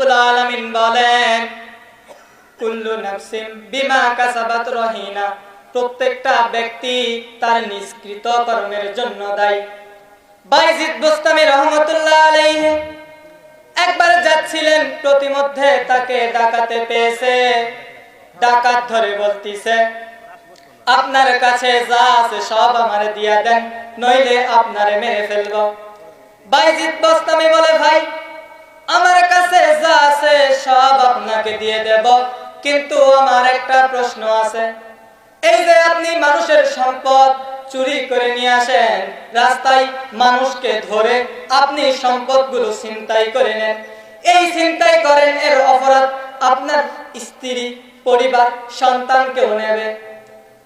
রব্বুল আলামিন বলেন, কুল্লু নাফসিন বিমা কাসাবাত রহিনা, প্রত্যেকটা ব্যক্তি তার নিষ্কৃত কর্মের জন্য দায়ী। বাইজিদ বুস্তামি রহমাতুল্লাহ আলাইহি একবার যাচ্ছিলেন, প্রতিমধ্যে তাকে ডাকাতে পেয়েছে। ডাকাত ধরে বলতিছে, আপনার কাছে যা আছে সব আমারে দিয়া দেন, নইলে আপনারে মেরে ফেলবো। বাইজিদ বুস্তামি বলে, ভাই আমার কাছে যা আছে সব আপনাকে দিয়ে দেব, কিন্তু আমার একটা প্রশ্ন আছে। এই যে আপনি মানুষের সম্পদ চুরি করে নিয়ে আসেন, রাস্তায় মানুষকে ধরে আপনি সম্পদগুলো ছিনতাই করে নেন, এই ছিনতাই করেন, এর অপরাধ আপনার স্ত্রী, পরিবার, সন্তানকেও নেবে।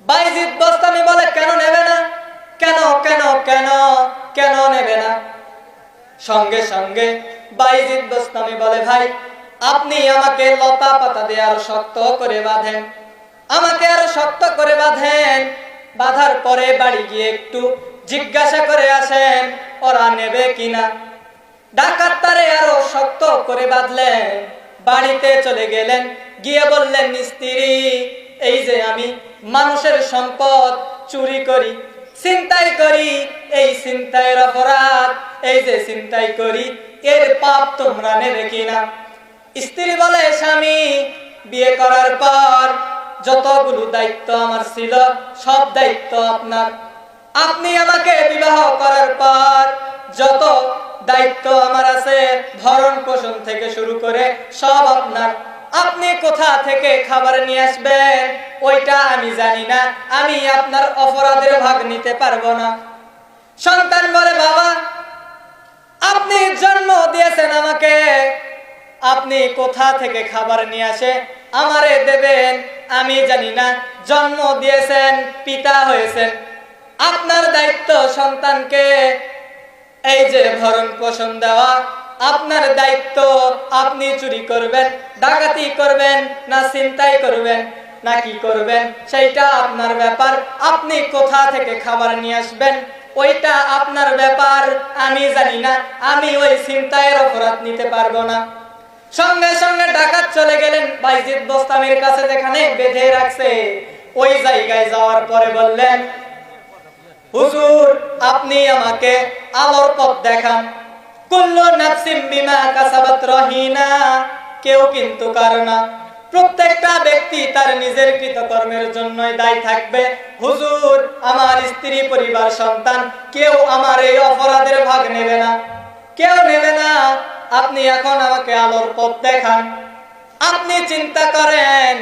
বাইজিদ বুস্তামি বলে, কেন নেবে না? কেন কেন কেন কেন নেবে না? সঙ্গে সঙ্গে বাইজিদ বুস্তামি বলে, ভাই আপনি আমাকে লতা পাতা দিয়ে আরো শক্ত করে বাঁধেন, আমাকে আরো শক্ত করে বাঁধেন। বাঁধার পরে বাড়ি গিয়ে একটু জিজ্ঞাসা করে আসেন ওরা নেবে কিনা। ডাকাত তারে আরো শক্ত করে বাঁধলেন, বাড়িতে চলে গেলেন, গিয়ে বললেন, স্ত্রী এই যে আমি মানুষের সম্পদ চুরি করি, ছিনতাই করি, এই ছিনতাইয়ের অপরাধ, এই যে ছিনতাই করি এর পাপ তোমরা নেবে কিনা। স্ত্রী বলে, স্বামী বিয়ে করার পর যতগুলো দায়িত্ব আমার ছিল সব দায়িত্ব আপনার। আপনি আমাকে বিবাহ করার পর যত দায়িত্ব আমার আছে, ভরণ পোষণ থেকে শুরু করে সব আপনার। আপনি কোথা থেকে খাবার নিয়ে আসবেন ওইটা আমি জানি না, আমি আপনার অপরাধের ভাগ নিতে পারবো না। সন্তান বলে, বাবা আপনি জন্ম দিয়েছেন আমাকে, আপনি কোথা থেকে খাবার নিয়ে আসে আমারে দেবেন আমি জানি না, জন্ম দিয়েছেন, পিতা হয়েছেন, আপনার দায়িত্ব সন্তানকে এই যে ভরণ পোষণ দেওয়া, আপনার দায়িত্ব। আপনি চুরি করবেন, ডাকাতি করবেন, না ছিনতাই করবেন, না কি করবেন সেইটা আপনার ব্যাপার। আপনি কোথা থেকে খাবার নিয়ে আসবেন ওইটা আপনার ব্যাপার, আমি জানি না, আমি ওই ছিনতাইয়ের অপরাধ নিতে পারবো না। সঙ্গে সঙ্গে ডাকাত চলে গেলেন বাইজিদ বুস্তামির কাছে, যেখানে বেঁধে রাখছে ওই জায়গায় যাওয়ার পরে বললেন, হুজুর আপনি আমাকে আলোর পথ দেখান। কুল্লু নাফসিন বিমা কাসাবাত রহিনা, কেউ কিন্তু কারো না, প্রত্যেকটা ব্যক্তি তার নিজের কৃতকর্মের জন্যই দায়ী থাকবে। হুজুর আমার স্ত্রী, পরিবার, সন্তান কেউ আমার এই অপরাধের ভাগ নেবে না, কেউ নেবে না। আপনি এখন আমাকে আলোর পথ দেখান। আপনি চিন্তা করেন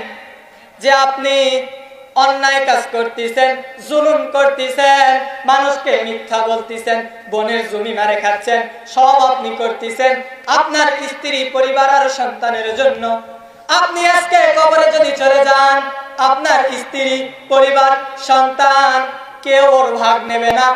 যে আপনি অন্যায় কাজ করতেছেন, জুলুম করতেছেন, মানুষকে মিথ্যা বলতেছেন, বনের জমি মারে খাচ্ছেন, সব আপনি করতেছেন আপনার স্ত্রী, পরিবার আর সন্তানের জন্য। আপনি আজকে কবরে যদি চলে যান, আপনার স্ত্রী, পরিবার, সন্তান কেউ ওর ভাগ নেবে না।